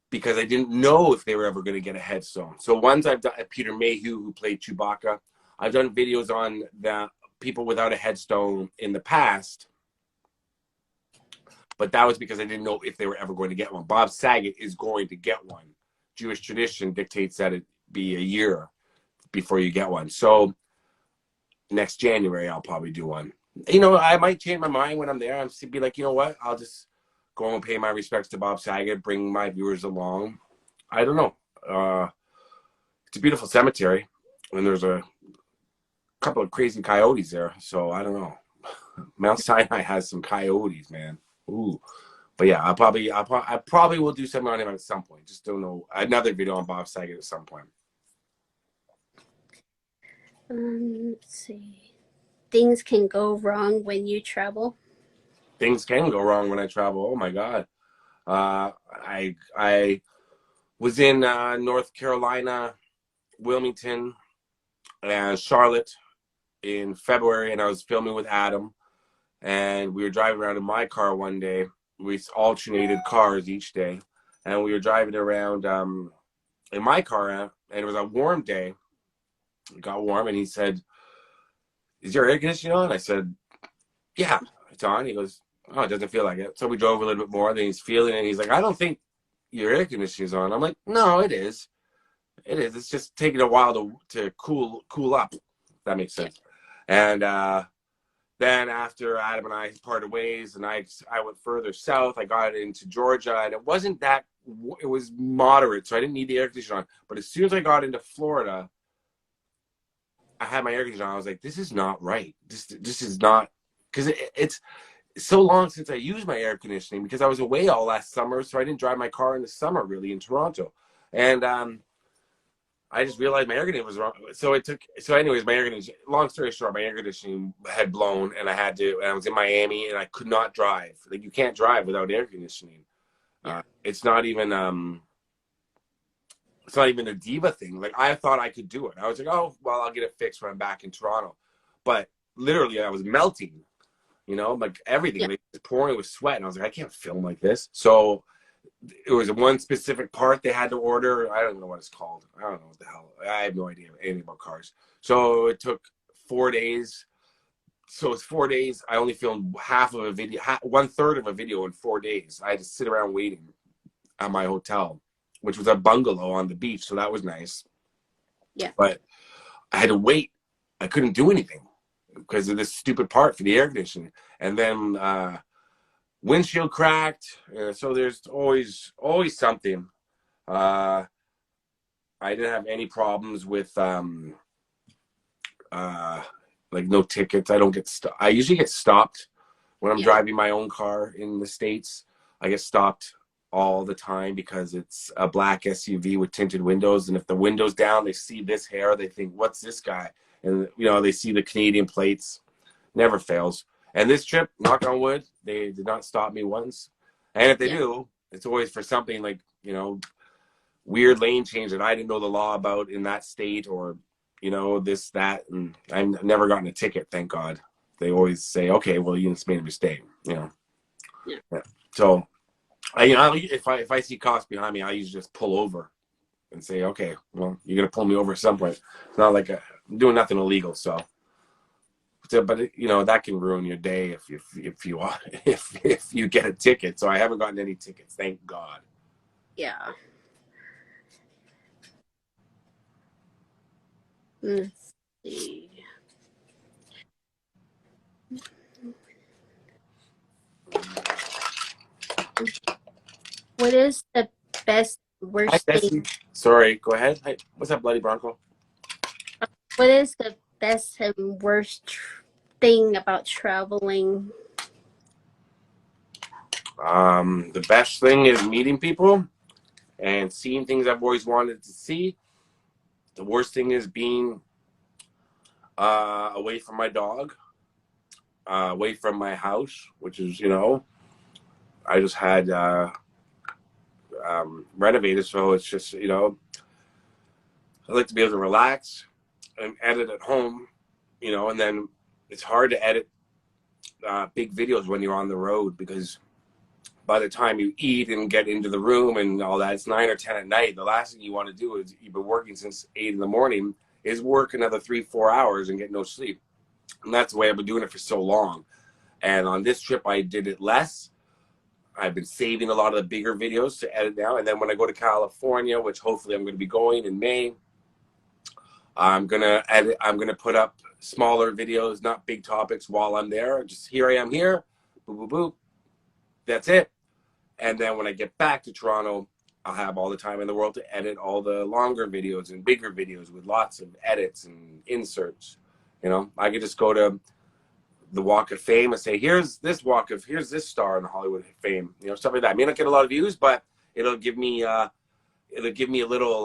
because I didn't know if they were ever going to get a headstone. So ones I've done, Peter Mayhew, who played Chewbacca, I've done videos on the people without a headstone in the past, but that was because I didn't know if they were ever going to get one. Bob Saget is going to get one. Jewish tradition dictates that it be a year before you get one. So next January, I'll probably do one. You know, I might change my mind when I'm there and be like, you know what, I'll just go and pay my respects to Bob Saget, bring my viewers along. I don't know. It's a beautiful cemetery, and there's a couple of crazy coyotes there, so I don't know. Mount Sinai has some coyotes, man. Ooh. But yeah, I probably will do something on him at some point. Just don't know. Another video on Bob Saget at some point. Let's see. Things can go wrong when you travel. Things can go wrong when I travel. Oh my God. I was in North Carolina, Wilmington, and Charlotte in February, and I was filming with Adam, and we were driving around in my car one day. We alternated cars each day, and we were driving around in my car, and it was a warm day. It got warm, and he said, "Is your air conditioning on?" I said, "Yeah, it's on." He goes, "Oh, it doesn't feel like it." So we drove a little bit more. Then he's feeling it. And he's like, "I don't think your air conditioning is on." I'm like, "No, it is. It is. It's just taking a while to cool up." If that makes sense. And then after Adam and I parted ways, and I went further south. I got into Georgia, and it wasn't that. It was moderate, so I didn't need the air conditioner on. But as soon as I got into Florida, I had my air conditioner on. I was like, "This is not right. This is not," because it's so long since I used my air conditioning because I was away all last summer, so I didn't drive my car in the summer really in Toronto, and I just realized my air conditioning was wrong. So anyways, my air conditioning. Long story short, my air conditioning had blown, and I was in Miami, and I could not drive. Like you can't drive without air conditioning. It's not even a diva thing. Like I thought I could do it. I was like, oh well, I'll get it fixed when I'm back in Toronto, but literally I was melting, like everything. Yeah. Like was pouring with sweat. And I was like, I can't film like this. So it was one specific part they had to order. I don't know what it's called. I don't know what the hell. I have no idea anything about cars. So it took 4 days. So it's 4 days. I only filmed half of a video, one third of a video in 4 days. I had to sit around waiting at my hotel, which was a bungalow on the beach. So that was nice. Yeah. But I had to wait. I couldn't do anything because of this stupid part for the air conditioning. And then windshield cracked. So there's always something. I didn't have any problems with like no tickets. I don't get I usually get stopped when I'm driving my own car in the States. I get stopped all the time because it's a black SUV with tinted windows, and if the window's down, they see this hair, they think, what's this guy? And they see the Canadian plates. Never fails. And this trip, knock on wood, they did not stop me once. And if they do, it's always for something like weird lane change that I didn't know the law about in that state, or this, that, and I've never gotten a ticket, thank God. They always say, okay, well, you just made a mistake, Yeah. So, if I see cops behind me, I usually just pull over and say, okay, well, you're gonna pull me over at some point. It's not like I'm doing nothing illegal, so. But that can ruin your day if you if you get a ticket. So I haven't gotten any tickets, thank God. Yeah. Let's see. What is the best Hi, worst Bessie. thing? Sorry, go ahead. Hi. What's up, Bloody Bronco? What is the best and worst thing about traveling? The best thing is meeting people and seeing things I've always wanted to see. The worst thing is being away from my dog, away from my house, which is, I just had renovated, so it's just, I like to be able to relax and edit at home, and then it's hard to edit big videos when you're on the road, because by the time you eat and get into the room and all that, it's 9 or 10 at night. The last thing you want to do is, you've been working since 8 in the morning, is work another 3-4 hours and get no sleep. And that's the way I've been doing it for so long. And on this trip, I did it less. I've been saving a lot of the bigger videos to edit now. And then when I go to California, which hopefully I'm going to be going in May, I'm going to put up smaller videos, not big topics while I'm there. Just here I am here, boop, boop, boop. That's it. And then when I get back to Toronto, I'll have all the time in the world to edit all the longer videos and bigger videos with lots of edits and inserts. I could just go to the Walk of Fame and say, here's this star in the Hollywood fame, stuff like that. I may not get a lot of views, but it'll give me a little,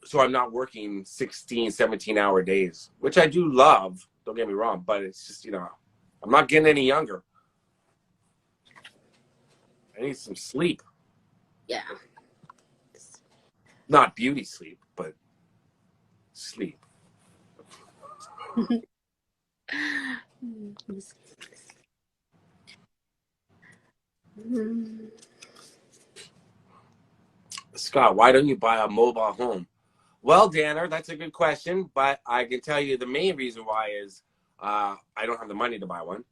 so I'm not working 16, 17-hour days, which I do love, don't get me wrong, but it's just, I'm not getting any younger. I need some sleep. Yeah. Not beauty sleep, but sleep. Scott, why don't you buy a mobile home? Well, Danner, that's a good question, but I can tell you the main reason why is I don't have the money to buy one.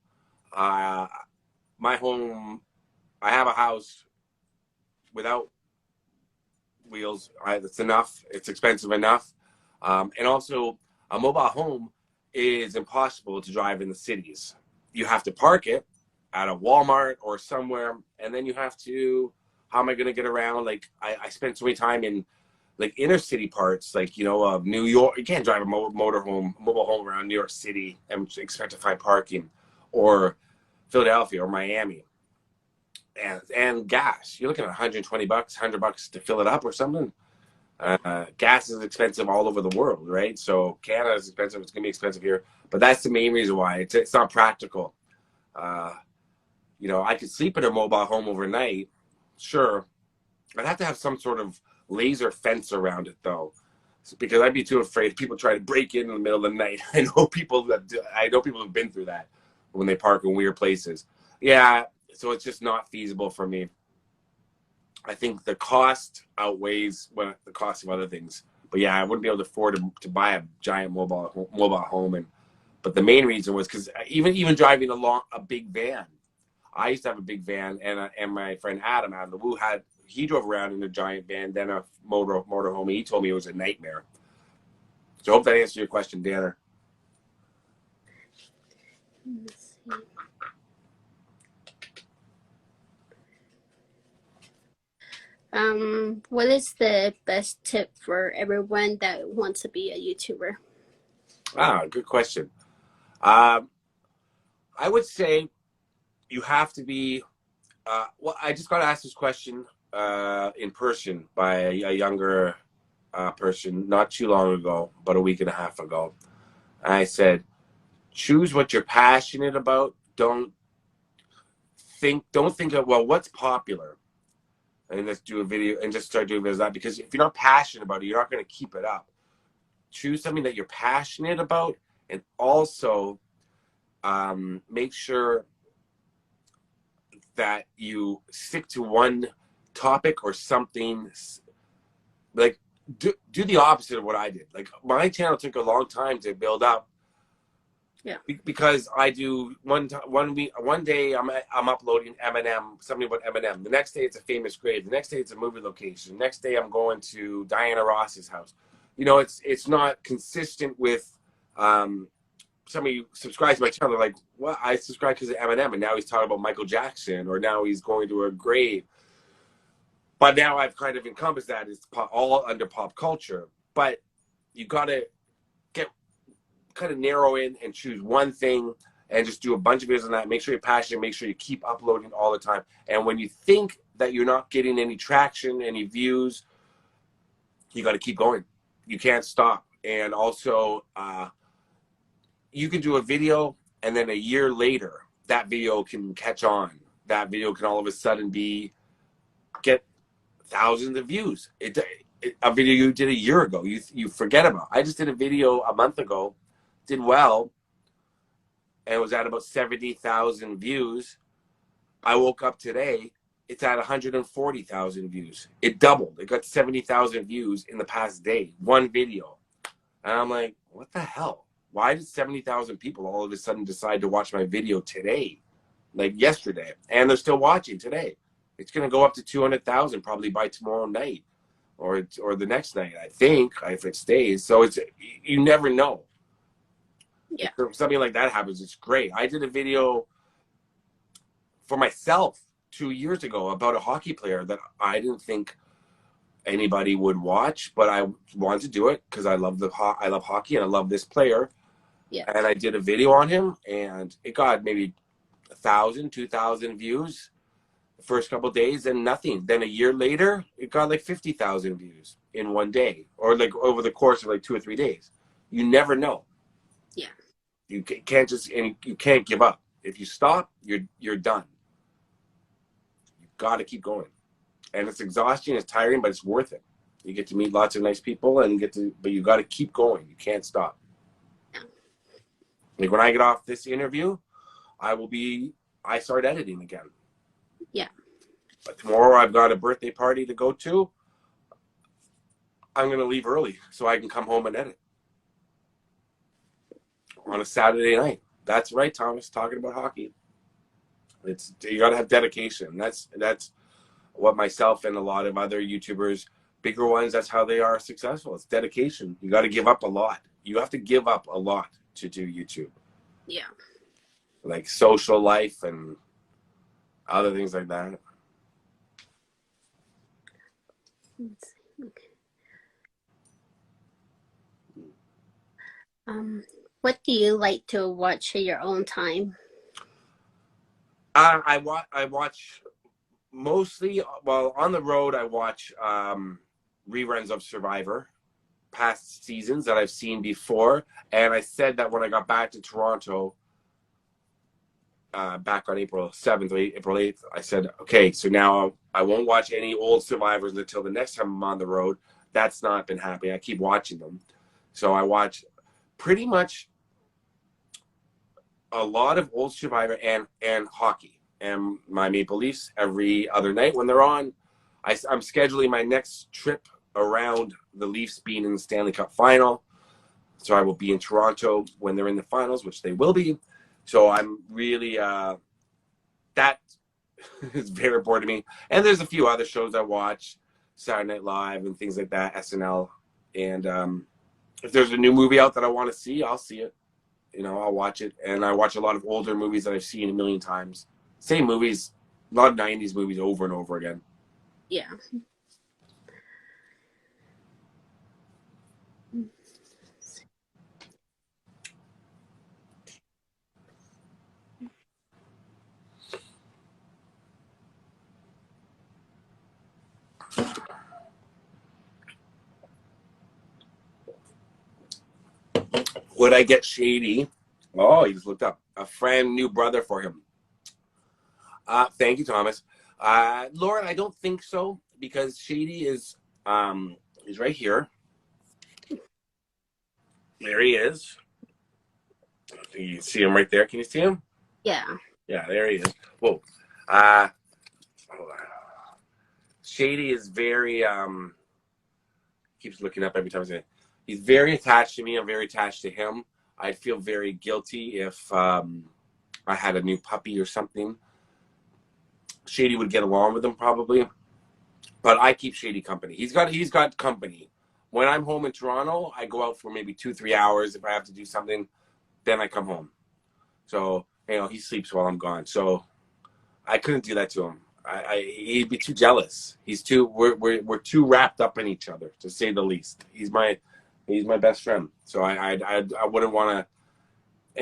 My home, I have a house without wheels. It's enough. It's expensive enough. And also, a mobile home is impossible to drive in the cities. You have to park it at a Walmart or somewhere, and then you have to, how am I going to get around? Like, I spent so many time in like inner city parts, like, of New York. You can't drive a mobile home around New York City and expect to find parking, or Philadelphia or Miami. And gas, you're looking at $120, $100 to fill it up or something. Gas is expensive all over the world, right? So Canada is expensive. It's going to be expensive here. But that's the main reason why it's not practical. I could sleep in a mobile home overnight. Sure. I'd have to have some sort of laser fence around it, though. because I'd be too afraid people try to break in the middle of the night. I know people who've been through that when they park in weird places. Yeah, so it's just not feasible for me. I think the cost outweighs the cost of other things. But yeah, I wouldn't be able to afford to buy a giant mobile home. But the main reason was because even driving a big van. I used to have a big van, and my friend Adam out of the Woo he drove around in a giant van, then a motorhome. And he told me it was a nightmare. So I hope that answers your question, Danner. Let's see. What is the best tip for everyone that wants to be a YouTuber? Good question. I would say you have to be. Well, I just got asked this question in person by a younger person not too long ago, about a week and a half ago. And I said, choose what you're passionate about. Don't think of, well, what's popular, and let's do a video and just start doing videos that, because if you're not passionate about it, you're not going to keep it up. Choose something that you're passionate about, and also make sure that you stick to one topic or something. Like do the opposite of what I did. Like my channel took a long time to build up. Yeah. Because I do one day I'm uploading Eminem, something about Eminem. The next day it's a famous grave. The next day it's a movie location. The next day I'm going to Diana Ross's house. You know, it's not consistent with somebody subscribes to my channel. They're like, well, I subscribe because of Eminem, and now he's talking about Michael Jackson, or now he's going to a grave. But now I've kind of encompassed that as all under pop culture. But you got to kind of narrow in and choose one thing and just do a bunch of videos on that. Make sure you're passionate. Make sure you keep uploading all the time. And when you think that you're not getting any traction, any views, you got to keep going. You can't stop. And also, you can do a video, and then a year later, that video can catch on. That video can all of a sudden get thousands of views. A video you did a year ago, you forget about. I just did a video a month ago, did well, and it was at about 70,000 views. I woke up today, it's at 140,000 views. It doubled. It got 70,000 views in the past day, one video. And I'm like, what the hell? Why did 70,000 people all of a sudden decide to watch my video today, like yesterday? And they're still watching today. It's going to go up to 200,000 probably by tomorrow night or the next night, I think, if it stays. So you never know. Yeah. If something like that happens, it's great. I did a video for myself 2 years ago about a hockey player that I didn't think anybody would watch, but I wanted to do it because I love hockey and I love this player. Yeah. And I did a video on him, and it got maybe 1,000, 2,000 views the first couple of days, and nothing. Then a year later, it got like 50,000 views in one day, or like over the course of like 2 or 3 days. You never know. Yeah. You can't give up. If you stop, you're done. You got to keep going, and it's exhausting, it's tiring, but it's worth it. You get to meet lots of nice people, but you got to keep going. You can't stop. Like when I get off this interview, I start editing again. Yeah. But tomorrow I've got a birthday party to go to. I'm going to leave early so I can come home and edit on a Saturday night. That's right, Thomas, talking about hockey. You got to have dedication. That's what myself and a lot of other YouTubers, bigger ones, that's how they are successful. It's dedication. You got to give up a lot. You have to give up a lot to do YouTube. Yeah. Like social life and other things like that. Let's see. Okay. What do you like to watch at your own time? I watch mostly, well, on the road, I watch reruns of Survivor, past seasons that I've seen before. And I said that when I got back to Toronto, back on April 7th, April 8th, I said, okay, so now I won't watch any old Survivors until the next time I'm on the road. that's not been happening. I keep watching them. So I watch pretty much a lot of old Survivor and hockey and my Maple Leafs every other night when they're on. I'm scheduling my next trip around the Leafs being in the Stanley Cup final. So I will be in Toronto when they're in the finals, which they will be. So I'm really, that is very important to me. And there's a few other shows I watch, Saturday Night Live and things like that, SNL. And if there's a new movie out that I want to see, I'll see it. You know, I'll watch it. And I watch a lot of older movies that I've seen a million times. Same movies, a lot of 90s movies over and over again. Yeah. Would I get Shady? Oh, he just looked up. A friend, new brother for him. Thank you, Thomas. Lauren, I don't think so because Shady is he's right here. There he is. You can see him right there. Can you see him? Yeah. Yeah, there he is. Whoa. Uh, Shady is very keeps looking up every time I say it. He's very attached to me. I'm very attached to him. I'd feel very guilty if I had a new puppy or something. Shady would get along with him probably, but I keep Shady company. He's got company. When I'm home in Toronto, I go out for maybe 2-3 hours. If I have to do something, then I come home. So he sleeps while I'm gone. So I couldn't do that to him. He'd be too jealous. We're too wrapped up in each other, to say the least. He's my best friend. So I wouldn't want to.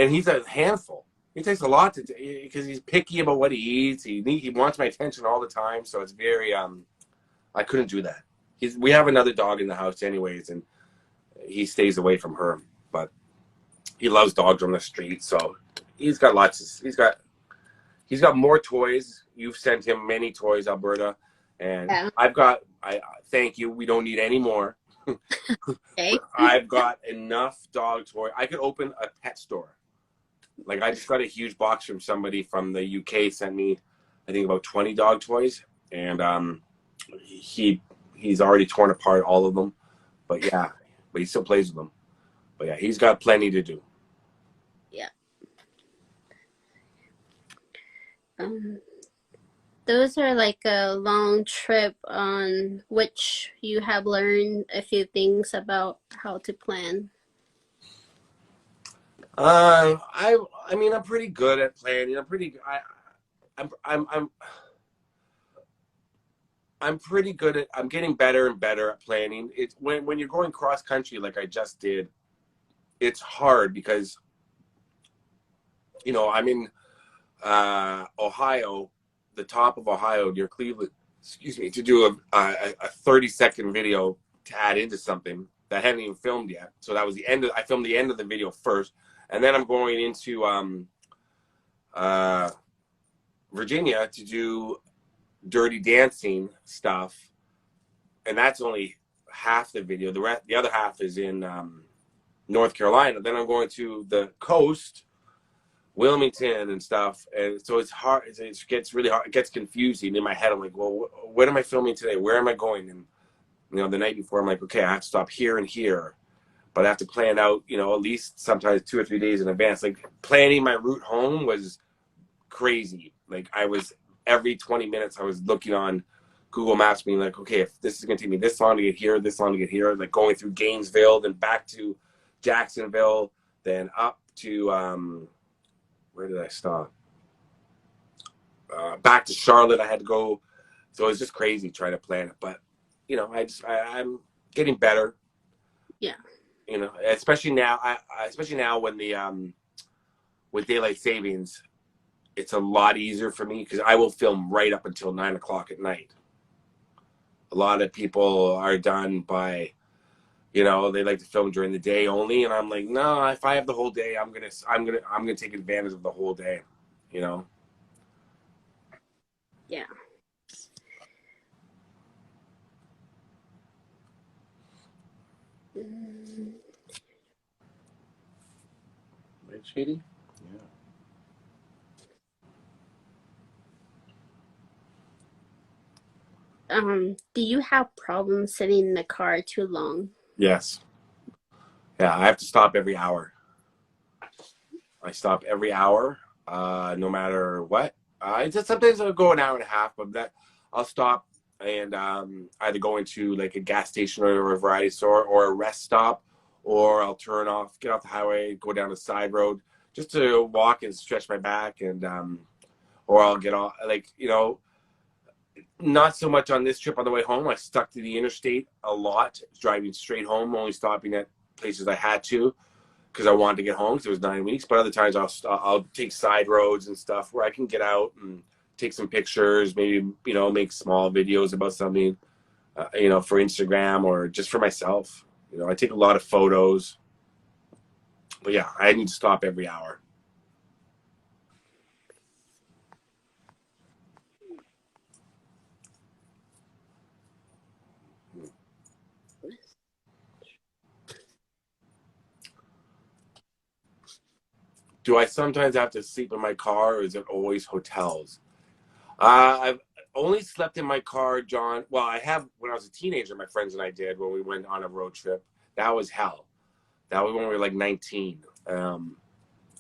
And he's a handful. He takes a lot because he's picky about what he eats. He wants my attention all the time. So it's very I couldn't do that. We have another dog in the house anyways, and he stays away from her. But he loves dogs on the street, so he's got he's got more toys. You've sent him many toys, Alberta, and Yeah. I thank you. We don't need any more. Okay. I've got enough dog toy. I could open a pet store. Like I just got a huge box from somebody from the UK. Sent me, I think, about 20 dog toys, and he's already torn apart all of them. But yeah, but he still plays with them. But yeah, he's got plenty to do. Yeah. Those are like a long trip on which you have learned a few things about how to plan. I mean, I'm pretty good at planning. I'm pretty good at. I'm getting better and better at planning. It's when you're going cross country like I just did. It's hard because I'm in Ohio, the top of Ohio near Cleveland. Excuse me, to do a 30-second video to add into something that I hadn't even filmed yet. So that was the end. I filmed the end of the video first, and then I'm going into Virginia to do Dirty Dancing stuff, and that's only half the video. The other half is in North Carolina. Then I'm going to the coast, Wilmington and stuff, and so it's hard. It gets really hard. It gets confusing in my head. I'm like, well, what am I filming today? Where am I going? And the night before, I'm like, okay, I have to stop here and here, but I have to plan out, at least sometimes 2 or 3 days in advance. Like planning my route home was crazy. Like every 20 minutes, I was looking on Google Maps, being like, okay, if this is gonna take me this long to get here, this long to get here, like going through Gainesville, then back to Jacksonville, then up to where did I stop? Back to Charlotte, I had to go. So it was just crazy trying to plan it. But, I'm getting better. Yeah. Especially now, especially now when with daylight savings, it's a lot easier for me because I will film right up until 9 o'clock at night. A lot of people are done by, they like to film during the day only, and I'm like, no, if I have the whole day, I'm gonna take advantage of the whole day. Yeah. Mm, Right, Shady? do you have problems sitting in the car too long? Yes. Yeah, I have to stop every hour. I stop every hour, no matter what. I just sometimes I'll go an hour and a half, but that I'll stop and either go into like a gas station or a variety store or a rest stop, or I'll turn off, get off the highway, go down the side road just to walk and stretch my back, and or I'll get off like not so much on this trip on the way home. I stuck to the interstate a lot, driving straight home, only stopping at places I had to because I wanted to get home because it was 9 weeks. But other times I'll take side roads and stuff where I can get out and take some pictures, maybe make small videos about something, for Instagram or just for myself. I take a lot of photos, but yeah, I need to stop every hour. Do I sometimes have to sleep in my car, or is it always hotels? I've only slept in my car, John. Well, I have when I was a teenager. My friends and I did when we went on a road trip. That was hell. That was when we were like 19.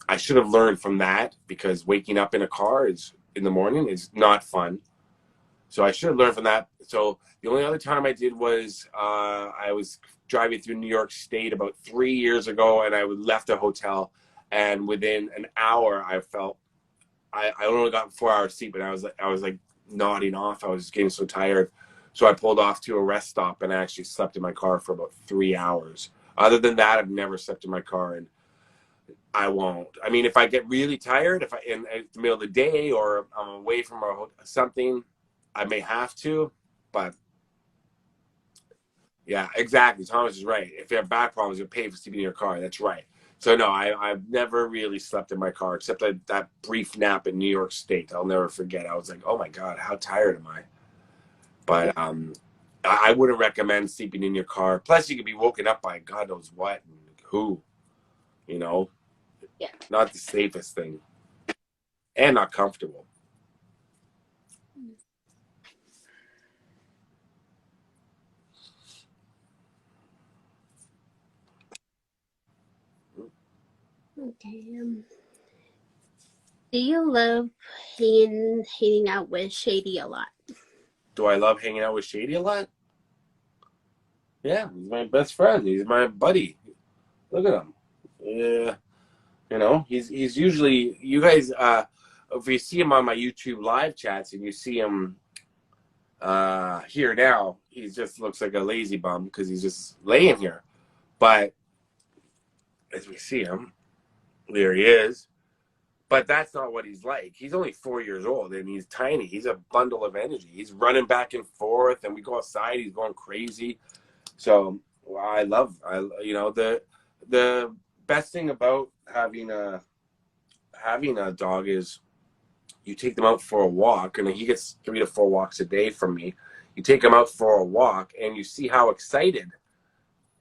I should have learned from that because waking up in a car is in the morning is not fun. So I should have learned from that. So the only other time I did was I was driving through New York State about 3 years ago, and I left a hotel, and within an hour I felt I only got 4 hours sleep, and I was like nodding off. I was just getting so tired. So I pulled off to a rest stop and I actually slept in my car for about 3 hours. Other than that, I've never slept in my car, and I won't. I mean, if I get really tired, if I in the middle of the day or I'm away from something, I may have to. But yeah, exactly. Thomas is right. If you have back problems, you'll pay for sleeping in your car. That's right. So no, I've never really slept in my car except that brief nap in New York State. I'll never forget. I was like, oh my God, how tired am I? But I wouldn't recommend sleeping in your car. Plus, you could be woken up by God knows what and who. You know, Yeah. not the safest thing, and not comfortable. Okay. Do you love hanging out with Shady a lot? Do I love hanging out with Shady a lot? Yeah, he's my best friend. He's my buddy. Look at him. Yeah, he's usually you guys. If you see him on my YouTube live chats and you see him here now, he just looks like a lazy bum because he's just laying here. But as we see him, there he is. But that's not what he's like. He's only 4 years old and he's tiny. He's a bundle of energy. He's running back and forth, and we go outside. He's going crazy. So well, the best thing about having a dog is you take them out for a walk, and he gets 3 to 4 walks a day from me. You take him out for a walk, and you see how excited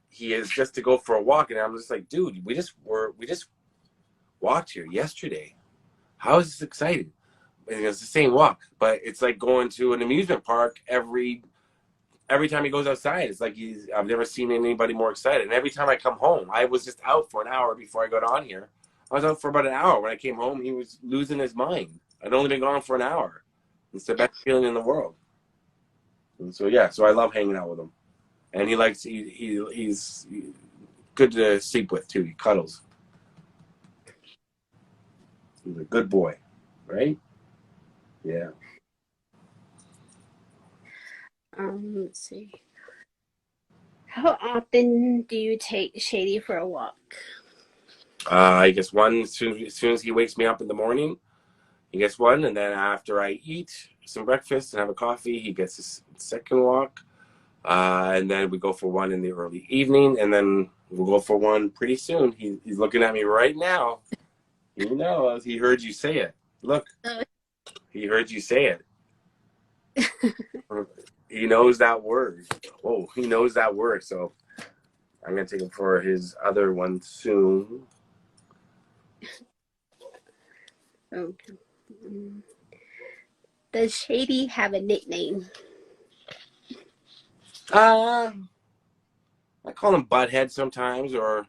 he is just to go for a walk. And I'm just like, dude, we just walked here yesterday. How is this exciting? And it's the same walk, but it's like going to an amusement park every time he goes outside. It's like I've never seen anybody more excited. And every time I come home, I was just out for an hour before I got on here. I was out for about an hour. When I came home, he was losing his mind. I'd only been gone for an hour. It's the best feeling in the world. And so yeah, so I love hanging out with him. And he's good to sleep with too. He cuddles. He's a good boy, right? Yeah. Let's see. How often do you take Shady for a walk? I guess one as soon as he wakes me up in the morning, he gets one, and then after I eat some breakfast and have a coffee, he gets his second walk, and then we go for one in the early evening, and then we'll go for one pretty soon. He's looking at me right now. He knows. He heard you say it. Look, he heard you say it. He knows that word. Oh, he knows that word. So I'm gonna take him for his other one soon. Okay. Does Shady have a nickname? I call him Butthead sometimes, or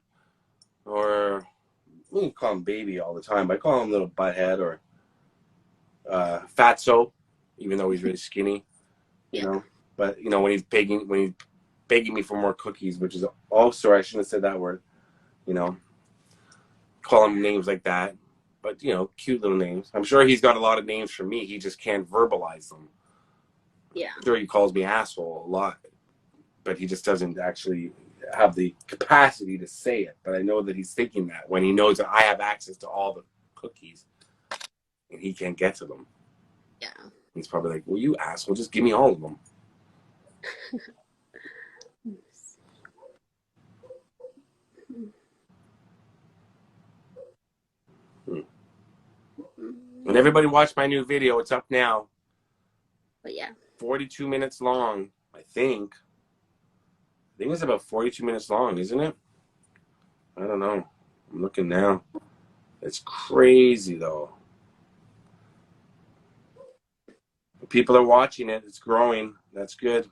we can call him Baby all the time. But I call him Little Butthead or Fatso, even though he's really skinny. You Yeah. know, but you know when he's begging me for more cookies, which is sorry, I shouldn't have said that word. You know, call him names like that. But you know, cute little names. I'm sure he's got a lot of names for me. He just can't verbalize them. Yeah. I'm sure he calls me asshole a lot, but he just doesn't actually have the capacity to say it. But I know that he's thinking that when he knows that I have access to all the cookies and he can't get to them. Yeah. He's probably like, well, you asshole, just give me all of them. And everybody watch my new video. It's up now. But yeah. 42 minutes long, I think. I think it's about 42 minutes long, isn't it? I don't know. I'm looking now. It's crazy, though. People are watching it. It's growing. That's good.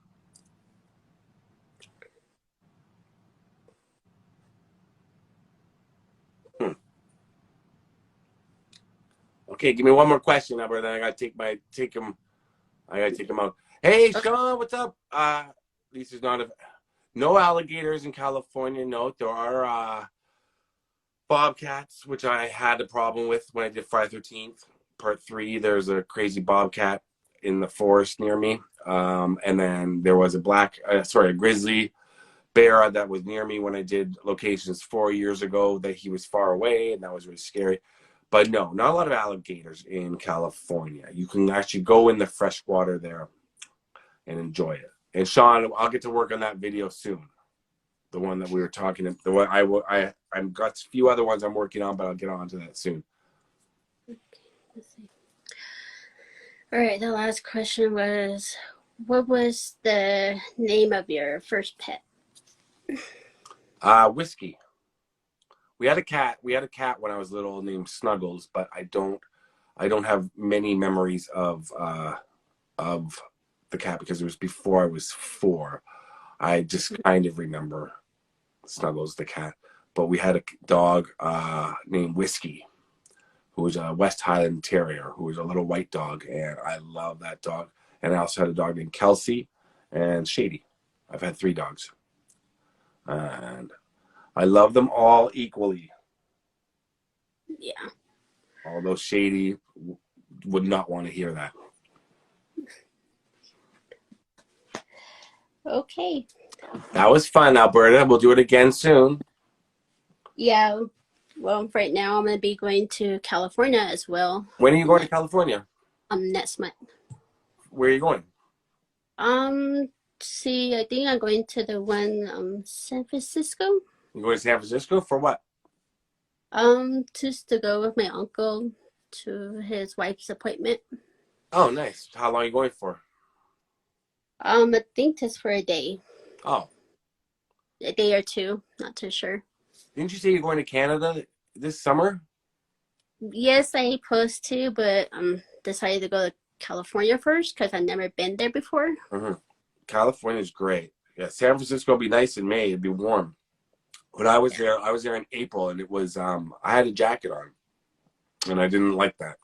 Okay, give me one more question, Albert. Then I gotta take him. I gotta take him out. Hey, Sean, what's up? Lisa's not no alligators in California. No, there are bobcats, which I had a problem with when I did Friday 13th Part 3. There's a crazy bobcat in the forest near me, and then there was a grizzly bear that was near me when I did locations 4 years ago. That he was far away, and that was really scary. But no, not a lot of alligators in California. You can actually go in the fresh water there and enjoy it. And Sean, I'll get to work on that video soon. The one that we were talking, the one I've got a few other ones I'm working on, but I'll get on to that soon. Okay, let's see. All right, the last question was, what was the name of your first pet? Whiskey. We had a cat. We had a cat when I was little named Snuggles, but I don't have many memories of the cat because it was before I was 4. I just kind of remember Snuggles the cat. But we had a dog named Whiskey, who was a West Highland Terrier, who was a little white dog, and I love that dog. And I also had a dog named Kelsey and Shady. I've had 3 dogs. And I love them all equally. Yeah. Although Shady would not want to hear that. Okay. That was fun, Alberta. We'll do it again soon. Yeah. Well, right now I'm going to be going to California as well. When are you going to California? Next month. Where are you going? See, I think I'm going to the one San Francisco. You going to San Francisco for what? Just to go with my uncle to his wife's appointment. Oh, nice. How long are you going for? I think just for a day. Oh. A day or 2, not too sure. Didn't you say you're going to Canada this summer? Yes, I supposed to, but decided to go to California first because I've never been there before. Mm-hmm. California's great. Yeah, San Francisco will be nice in May. It'd be warm. When I was there in April, and it was I had a jacket on, and I didn't like that.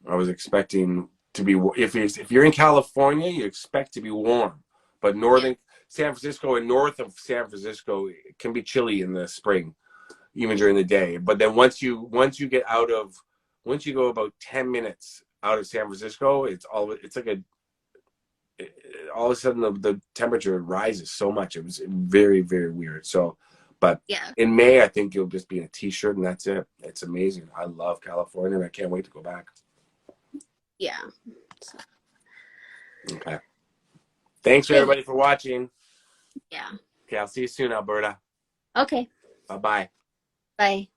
I was expecting to be if you're in California, you expect to be warm, but northern San Francisco and north of San Francisco it can be chilly in the spring, even during the day. But then once you go about 10 minutes out of San Francisco, all of a sudden the temperature rises so much. It was very, very weird. So, but in May, I think you'll just be in a t-shirt and that's it. It's amazing. I love California and I can't wait to go back. Yeah. Okay. Thanks for everybody for watching. Yeah. Okay, I'll see you soon, Alberta. Okay. Bye-bye. Bye.